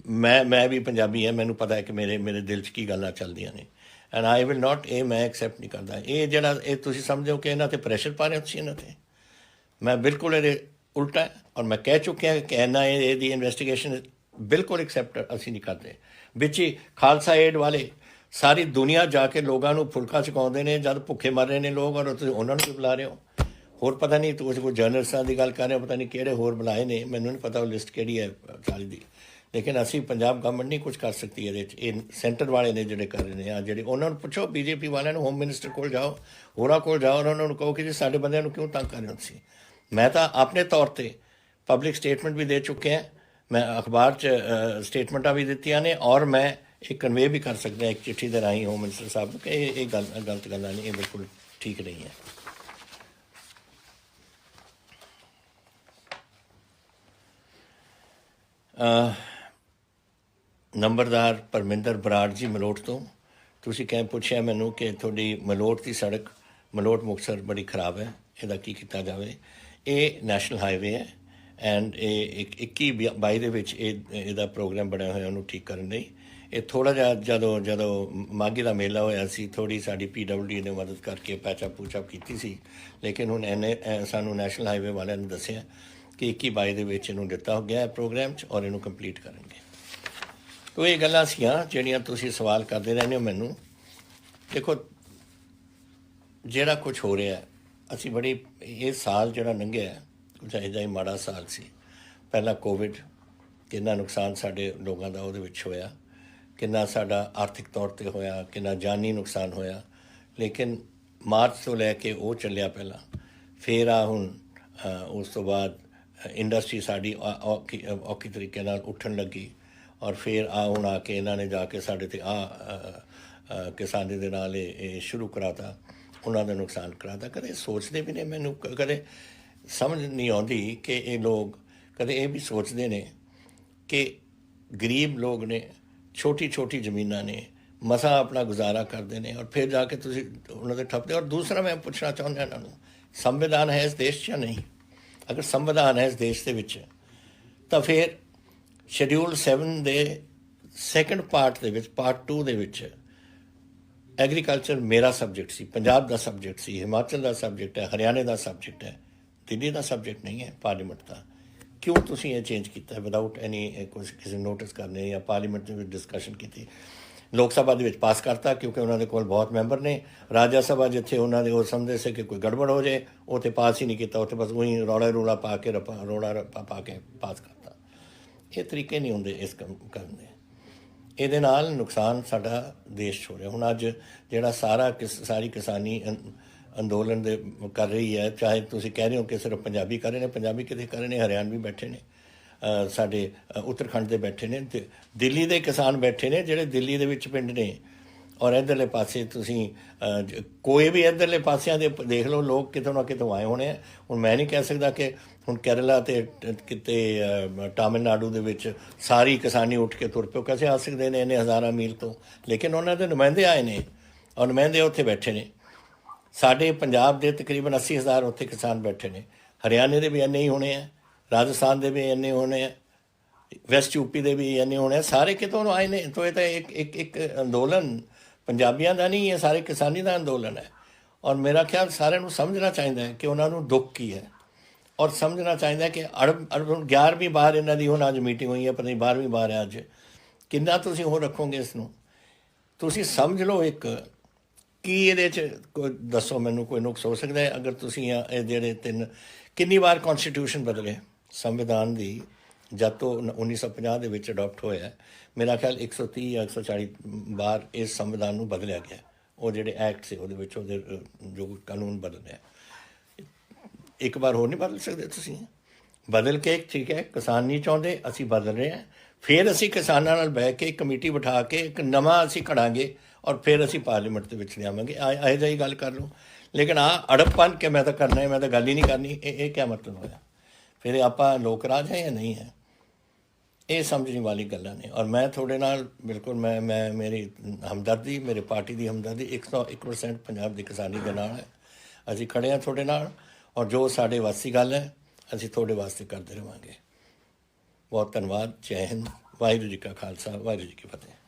Speaker 1: ਮੈਂ ਵੀ ਪੰਜਾਬੀ ਹਾਂ, ਮੈਨੂੰ ਪਤਾ ਹੈ ਕਿ ਮੇਰੇ ਦਿਲ 'ਚ ਕੀ ਗੱਲਾਂ ਚੱਲਦੀਆਂ ਨੇ, ਐਂਡ ਆਈ ਵਿਲ ਨਾਟ, ਇਹ ਮੈਂ ਐਕਸੈਪਟ ਨਹੀਂ ਕਰਦਾ। ਇਹ ਜਿਹੜਾ ਇਹ ਤੁਸੀਂ ਸਮਝਦੇ ਹੋ ਕਿ ਇਹਨਾਂ 'ਤੇ ਪ੍ਰੈਸ਼ਰ ਪਾ ਰਹੇ ਹੋ ਤੁਸੀਂ ਇਹਨਾਂ 'ਤੇ, ਮੈਂ ਬਿਲਕੁਲ ਇਹਦੇ ਉਲਟਾ ਹੈ। ਔਰ ਮੈਂ ਕਹਿ ਚੁੱਕਿਆ ਕਿ NIA ਦੀ ਇਨਵੈਸਟੀਗੇਸ਼ਨ ਬਿਲਕੁਲ ਐਕਸੈਪਟ ਅਸੀਂ ਨਹੀਂ ਕਰਦੇ। ਵਿੱਚ ਹੀ ਖਾਲਸਾ ਏਡ ਵਾਲੇ ਸਾਰੀ ਦੁਨੀਆ ਜਾ ਕੇ ਲੋਕਾਂ ਨੂੰ ਫੁਲਕਾ ਚੁਕਾਉਂਦੇ ਨੇ ਜਦ ਭੁੱਖੇ ਮਰ ਰਹੇ ਨੇ ਲੋਕ, ਔਰ ਤੁਸੀਂ ਉਹਨਾਂ ਨੂੰ ਵੀ ਬੁਲਾ ਰਹੇ ਹੋ। ਹੋਰ ਪਤਾ ਨਹੀਂ ਤੁਸੀਂ ਕੋਈ ਜਰਨਲਿਸਟਾਂ ਦੀ ਗੱਲ ਕਰ ਰਹੇ ਹੋ, ਪਤਾ ਨਹੀਂ ਕਿਹੜੇ ਹੋਰ ਬੁਲਾਏ ਨੇ, ਮੈਨੂੰ ਨਹੀਂ ਪਤਾ ਉਹ ਲਿਸਟ ਕਿਹੜੀ ਹੈ ਸਾਰੀ ਦੀ। ਲੇਕਿਨ ਅਸੀਂ ਪੰਜਾਬ ਗਵਰਨਮੈਂਟ ਨਹੀਂ ਕੁਝ ਕਰ ਸਕਦੀ ਇਹਦੇ 'ਚ। ਇਹ ਸੈਂਟਰ ਵਾਲੇ ਨੇ ਜਿਹੜੇ ਕਰ ਰਹੇ ਨੇ ਆ, ਜਿਹੜੇ ਉਹਨਾਂ ਨੂੰ ਪੁੱਛੋ, BJP ਵਾਲਿਆਂ ਨੂੰ, ਹੋਮ ਮਿਨਿਸਟਰ ਕੋਲ ਜਾਓ, ਹੋਰਾਂ ਕੋਲ ਜਾਓ, ਉਹਨਾਂ ਨੂੰ ਕਹੋ ਕਿ ਜੀ ਸਾਡੇ ਬੰਦਿਆਂ ਨੂੰ ਕਿਉਂ ਤੰਗ ਕਰ ਰਹੇ ਹੋ ਤੁਸੀਂ। ਮੈਂ ਤਾਂ ਆਪਣੇ ਤੌਰ 'ਤੇ ਪਬਲਿਕ ਸਟੇਟਮੈਂਟ ਵੀ ਦੇ ਚੁੱਕਿਆ, ਮੈਂ ਅਖਬਾਰ 'ਚ ਸਟੇਟਮੈਂਟਾਂ ਵੀ ਦਿੱਤੀਆਂ ਨੇ, ਔਰ ਮੈਂ ਇਹ ਕਨਵੇ ਵੀ ਕਰ ਸਕਦਾ ਇੱਕ ਚਿੱਠੀ ਦੇ ਰਾਹੀਂ ਹੋਮ ਮਿਨਿਸਟਰ ਸਾਹਿਬ ਨੂੰ ਕਿ ਇਹ ਗਲਤ ਗੱਲਾਂ ਨਹੀਂ, ਇਹ ਬਿਲਕੁਲ ਠੀਕ ਨਹੀਂ ਹੈ। ਨੰਬਰਦਾਰ ਪਰਮਿੰਦਰ ਬਰਾੜ ਜੀ ਮਲੋਟ ਤੋਂ, ਤੁਸੀਂ ਕਹਿ ਪੁੱਛਿਆ ਮੈਨੂੰ ਕਿ ਤੁਹਾਡੀ ਮਲੋਟ ਦੀ ਸੜਕ ਮਲੋਟ ਮੁਕਤਸਰ ਬੜੀ ਖਰਾਬ ਹੈ, ਇਹਦਾ ਕੀ ਕੀਤਾ ਜਾਵੇ। ਇਹ ਨੈਸ਼ਨਲ ਹਾਈਵੇ ਹੈ ਐਂਡ ਇਹ 21-22 ਦੇ ਵਿੱਚ ਇਹਦਾ ਪ੍ਰੋਗਰਾਮ ਬਣਿਆ ਹੋਇਆ ਉਹਨੂੰ ਠੀਕ ਕਰਨ ਲਈ। ਇਹ ਥੋੜ੍ਹਾ ਜਿਹਾ ਜਦੋਂ ਮਾਘੀ ਦਾ ਮੇਲਾ ਹੋਇਆ ਸੀ, ਥੋੜ੍ਹੀ ਸਾਡੀ PWD ਨੇ ਮਦਦ ਕਰਕੇ ਪੈਚਅਪ ਪੂਚਅਪ ਕੀਤੀ ਸੀ, ਲੇਕਿਨ ਹੁਣ ਸਾਨੂੰ ਨੈਸ਼ਨਲ ਹਾਈਵੇ ਵਾਲਿਆਂ ਨੇ ਦੱਸਿਆ ਕਿ 21-22 ਦੇ ਵਿੱਚ ਇਹਨੂੰ ਦਿੱਤਾ ਗਿਆ ਹੈ ਪ੍ਰੋਗਰਾਮ 'ਚ, ਔਰ ਇਹਨੂੰ ਕੰਪਲੀਟ ਕਰਨਗੇ। ਤੋ ਇਹ ਗੱਲਾਂ ਸੀਆਂ ਜਿਹੜੀਆਂ ਤੁਸੀਂ ਸਵਾਲ ਕਰਦੇ ਰਹਿੰਦੇ ਹੋ ਮੈਨੂੰ। ਦੇਖੋ ਜਿਹੜਾ ਕੁਛ ਹੋ ਰਿਹਾ, ਅਸੀਂ ਬੜੀ, ਇਹ ਸਾਲ ਜਿਹੜਾ ਲੰਘਿਆ ਕੁਛ ਇਹਦਾ ਹੀ ਮਾੜਾ ਸਾਲ ਸੀ। ਪਹਿਲਾਂ ਕੋਵਿਡ, ਕਿੰਨਾ ਨੁਕਸਾਨ ਸਾਡੇ ਲੋਕਾਂ ਦਾ ਉਹਦੇ ਵਿੱਚ ਹੋਇਆ, ਕਿੰਨਾ ਸਾਡਾ ਆਰਥਿਕ ਤੌਰ 'ਤੇ ਹੋਇਆ, ਕਿੰਨਾ ਜਾਨੀ ਨੁਕਸਾਨ ਹੋਇਆ। ਲੇਕਿਨ ਮਾਰਚ ਤੋਂ ਲੈ ਕੇ ਉਹ ਚੱਲਿਆ ਪਹਿਲਾਂ, ਫਿਰ ਹੁਣ ਉਸ ਤੋਂ ਬਾਅਦ ਇੰਡਸਟਰੀ ਸਾਡੀ ਔਖੀ ਤਰੀਕੇ ਨਾਲ ਉੱਠਣ ਲੱਗੀ, ਔਰ ਫਿਰ ਹੁਣ ਆ ਕੇ ਇਹਨਾਂ ਨੇ ਜਾ ਕੇ ਸਾਡੇ 'ਤੇ ਕਿਸਾਨੀ ਦੇ ਨਾਲ ਇਹ ਸ਼ੁਰੂ ਕਰਾਤਾ, ਉਹਨਾਂ ਦਾ ਨੁਕਸਾਨ ਕਰਾਤਾ। ਕਦੇ ਸੋਚਦੇ ਵੀ ਨੇ, ਮੈਨੂੰ ਕਦੇ ਸਮਝ ਨਹੀਂ ਆਉਂਦੀ ਕਿ ਇਹ ਲੋਕ ਕਦੇ ਇਹ ਵੀ ਸੋਚਦੇ ਨੇ ਕਿ ਗਰੀਬ ਲੋਕ ਨੇ, ਛੋਟੀ ਜ਼ਮੀਨਾਂ ਨੇ, ਮਸਾਂ ਆਪਣਾ ਗੁਜ਼ਾਰਾ ਕਰਦੇ ਨੇ, ਔਰ ਫਿਰ ਜਾ ਕੇ ਤੁਸੀਂ ਉਹਨਾਂ ਦੇ ਠੱਪਦੇ। ਔਰ ਦੂਸਰਾ ਮੈਂ ਪੁੱਛਣਾ ਚਾਹੁੰਦਾ ਇਹਨਾਂ ਨੂੰ, ਸੰਵਿਧਾਨ ਹੈ ਇਸ ਦੇਸ਼ 'ਚ ਜਾਂ ਨਹੀਂ? ਅਗਰ ਸੰਵਿਧਾਨ ਹੈ ਇਸ ਦੇਸ਼ ਦੇ ਵਿੱਚ ਤਾਂ ਫਿਰ ਸ਼ਡਿਊਲ 7 ਦੇ ਸੈਕੰਡ ਪਾਰਟ ਦੇ ਵਿੱਚ, ਪਾਰਟ 2 ਦੇ ਵਿੱਚ ਐਗਰੀਕਲਚਰ ਮੇਰਾ ਸਬਜੈਕਟ ਸੀ, ਪੰਜਾਬ ਦਾ ਸਬਜੈਕਟ ਸੀ, ਹਿਮਾਚਲ ਦਾ ਸਬਜੈਕਟ ਹੈ, ਹਰਿਆਣੇ ਦਾ ਸਬਜੈਕਟ ਹੈ, ਦਿੱਲੀ ਦਾ ਸਬਜੈਕਟ ਨਹੀਂ ਹੈ ਪਾਰਲੀਮੈਂਟ ਦਾ। ਕਿਉਂ ਤੁਸੀਂ ਇਹ ਚੇਂਜ ਕੀਤਾ ਵਿਦਆਊਟ ਐਨੀ ਕਿਸੇ ਨੋਟਿਸ ਕਰਨੇ ਜਾਂ ਪਾਰਲੀਮੈਂਟ ਦੇ ਵਿੱਚ ਡਿਸਕਸ਼ਨ ਕੀਤੀ? ਲੋਕ ਸਭਾ ਦੇ ਵਿੱਚ ਪਾਸ ਕਰਤਾ ਕਿਉਂਕਿ ਉਹਨਾਂ ਦੇ ਕੋਲ ਬਹੁਤ ਮੈਂਬਰ ਨੇ। ਰਾਜ ਸਭਾ ਜਿੱਥੇ ਉਹਨਾਂ ਦੇ ਉਹ ਸਮਝਦੇ ਸੀ ਕਿ ਕੋਈ ਗੜਬੜ ਹੋ ਜਾਏ, ਉੱਥੇ ਪਾਸ ਹੀ ਨਹੀਂ ਕੀਤਾ, ਉੱਥੇ ਬਸ ਉਹੀ ਰੌਲਾ ਪਾ ਕੇ ਪਾਸ ਕਰਤਾ। ਇਹ ਤਰੀਕੇ ਨਹੀਂ ਹੁੰਦੇ ਇਸ ਕੰਮ ਕਰਨ ਦੇ। ਇਹਦੇ ਨਾਲ ਨੁਕਸਾਨ ਸਾਡਾ ਦੇਸ਼ 'ਚ ਹੋ ਰਿਹਾ। ਹੁਣ ਅੱਜ ਜਿਹੜਾ ਸਾਰੀ ਕਿਸਾਨੀ ਅੰਦੋਲਨ ਦੇ ਕਰ ਰਹੀ ਹੈ, ਚਾਹੇ ਤੁਸੀਂ ਕਹਿ ਰਹੇ ਹੋ ਕਿ ਸਿਰਫ ਪੰਜਾਬੀ ਕਰ ਰਹੇ ਨੇ, ਪੰਜਾਬੀ ਕਿਤੇ ਕਰ ਰਹੇ ਨੇ, ਹਰਿਆਣਵੀ ਬੈਠੇ ਨੇ, ਸਾਡੇ ਉੱਤਰਾਖੰਡ ਦੇ ਬੈਠੇ ਨੇ, ਅਤੇ ਦਿੱਲੀ ਦੇ ਕਿਸਾਨ ਬੈਠੇ ਨੇ ਜਿਹੜੇ ਦਿੱਲੀ ਦੇ ਵਿੱਚ ਪਿੰਡ ਨੇ। ਔਰ ਇੱਧਰਲੇ ਪਾਸੇ ਤੁਸੀਂ ਕੋਈ ਵੀ ਇੱਧਰਲੇ ਪਾਸਿਆਂ ਦੇ ਦੇਖ ਲਓ, ਲੋਕ ਕਿਤੋਂ ਨਾ ਕਿਤੋਂ ਆਏ ਹੋਣੇ ਆ। ਹੁਣ ਮੈਂ ਨਹੀਂ ਕਹਿ ਸਕਦਾ ਕਿ ਹੁਣ ਕੇਰਲਾ ਅਤੇ ਕਿਤੇ ਤਾਮਿਲਨਾਡੂ ਦੇ ਵਿੱਚ ਸਾਰੀ ਕਿਸਾਨੀ ਉੱਠ ਕੇ ਤੁਰ ਪਿਓ, ਕਿਸੇ ਆ ਸਕਦੇ ਨੇ ਇੰਨੇ ਹਜ਼ਾਰਾਂ ਮੀਲ ਤੋਂ, ਲੇਕਿਨ ਉਹਨਾਂ ਦੇ ਨੁਮਾਇੰਦੇ ਆਏ ਨੇ, ਔਰ ਨੁਮਾਇੰਦੇ ਉੱਥੇ ਬੈਠੇ ਨੇ। ਸਾਡੇ ਪੰਜਾਬ ਦੇ ਤਕਰੀਬਨ 80,000 ਉੱਥੇ ਕਿਸਾਨ ਬੈਠੇ ਨੇ, ਹਰਿਆਣੇ ਦੇ ਵੀ ਇੰਨੇ ਹੀ ਹੋਣੇ ਆ, ਰਾਜਸਥਾਨ ਦੇ ਵੀ ਇੰਨੇ ਹੋਣੇ ਆ, ਵੈਸਟ ਯੂਪੀ ਦੇ ਵੀ ਇੰਨੇ ਹੋਣੇ ਆ, ਸਾਰੇ ਕਿਤੋਂ ਆਏ ਨੇ। ਤਾਂ ਇਹ ਤਾਂ ਇੱਕ ਅੰਦੋਲਨ ਪੰਜਾਬੀਆਂ ਦਾ ਨਹੀਂ, ਇਹ ਸਾਰੇ ਕਿਸਾਨੀ ਦਾ ਅੰਦੋਲਨ ਹੈ। ਔਰ ਮੇਰਾ ਖਿਆਲ ਸਾਰਿਆਂ ਨੂੰ ਸਮਝਣਾ ਚਾਹੀਦਾ ਹੈ ਕਿ ਉਹਨਾਂ ਨੂੰ ਦੁੱਖ ਕੀ ਹੈ, ਔਰ ਸਮਝਣਾ ਚਾਹੀਦਾ ਕਿ ਅਰਬ 11ਵੀਂ ਵਾਰ ਇਹਨਾਂ ਦੀ ਹੁਣ ਅੱਜ ਮੀਟਿੰਗ ਹੋਈ ਹੈ, ਪਤਾ ਨਹੀਂ 12ਵੀਂ ਵਾਰ ਹੈ ਅੱਜ। ਕਿੰਨਾ ਤੁਸੀਂ ਹੋਰ ਰੱਖੋਗੇ ਇਸ ਨੂੰ? ਤੁਸੀਂ ਸਮਝ ਲਓ ਇੱਕ ਕੀ ਇਹਦੇ 'ਚ ਕੋਈ ਦੱਸੋ ਮੈਨੂੰ, ਕੋਈ ਨੁਕਸ ਹੋ ਸਕਦਾ ਹੈ ਅਗਰ ਤੁਸੀਂ ਇਹ ਜਿਹੜੇ ਕਿੰਨੀ ਵਾਰ ਕੌਨਸਟੀਟਿਊਸ਼ਨ ਬਦਲੇ ਸੰਵਿਧਾਨ ਦੀ ਜਦ ਤੋਂ 1950 ਦੇ ਵਿੱਚ ਅਡਾਪਟ ਹੋਇਆ? ਮੇਰਾ ਖਿਆਲ 130 ਜਾਂ 140 ਵਾਰ ਇਸ ਸੰਵਿਧਾਨ ਨੂੰ ਬਦਲਿਆ ਗਿਆ। ਉਹ ਜਿਹੜੇ ਐਕਟ ਸੀ ਉਹਦੇ ਵਿੱਚ ਉਹਦੇ ਜੋ ਕਾਨੂੰਨ ਬਦਲਿਆ, ਇੱਕ ਵਾਰ ਹੋਰ ਨਹੀਂ ਬਦਲ ਸਕਦੇ ਤੁਸੀਂ? ਬਦਲ ਕੇ ਠੀਕ ਹੈ, ਕਿਸਾਨ ਨਹੀਂ ਚਾਹੁੰਦੇ, ਅਸੀਂ ਬਦਲ ਰਹੇ ਹਾਂ, ਫਿਰ ਅਸੀਂ ਕਿਸਾਨਾਂ ਨਾਲ ਬਹਿ ਕੇ ਕਮੇਟੀ ਬਿਠਾ ਕੇ ਇੱਕ ਨਵਾਂ ਅਸੀਂ ਘੜਾਂਗੇ ਔਰ ਫਿਰ ਅਸੀਂ ਪਾਰਲੀਮੈਂਟ ਦੇ ਵਿੱਚ ਲਿਆਵਾਂਗੇ। ਇਹੋ ਜਿਹੀ ਗੱਲ ਕਰ ਲਓ। ਲੇਕਿਨ ਅੜਪਨ ਕਿ ਮੈਂ ਤਾਂ ਕਰਨਾ ਹੈ, ਮੈਂ ਤਾਂ ਗੱਲ ਹੀ ਨਹੀਂ ਕਰਨੀ, ਇਹ ਕਿਆ ਮਤਲਬ ਹੋਇਆ? ਫਿਰ ਆਪਾਂ ਲੋਕ ਰਾਜ ਹੈ ਜਾਂ ਨਹੀਂ ਹੈ? ਇਹ ਸਮਝਣ ਵਾਲੀ ਗੱਲਾਂ ਨੇ। ਔਰ ਮੈਂ ਤੁਹਾਡੇ ਨਾਲ ਬਿਲਕੁਲ ਮੈਂ ਮੇਰੀ ਹਮਦਰਦੀ, ਮੇਰੇ ਪਾਰਟੀ ਦੀ ਹਮਦਰਦੀ 101% ਪੰਜਾਬ ਦੀ ਕਿਸਾਨੀ ਦੇ ਨਾਲ ਹੈ। ਅਸੀਂ ਖੜ੍ਹੇ ਹਾਂ ਤੁਹਾਡੇ ਨਾਲ, ਔਰ ਜੋ ਸਾਡੇ ਵਾਸੀ ਗੱਲ ਹੈ ਅਸੀਂ ਤੁਹਾਡੇ ਵਾਸਤੇ ਕਰਦੇ ਰਹਾਂਗੇ। ਬਹੁਤ ਧੰਨਵਾਦ। ਜੈ ਹਿੰਦ। ਵਾਹਿਗੁਰੂ ਜੀ ਕਾ ਖਾਲਸਾ, ਵਾਹਿਗੁਰੂ ਜੀ ਕੀ ਫਤਿਹ।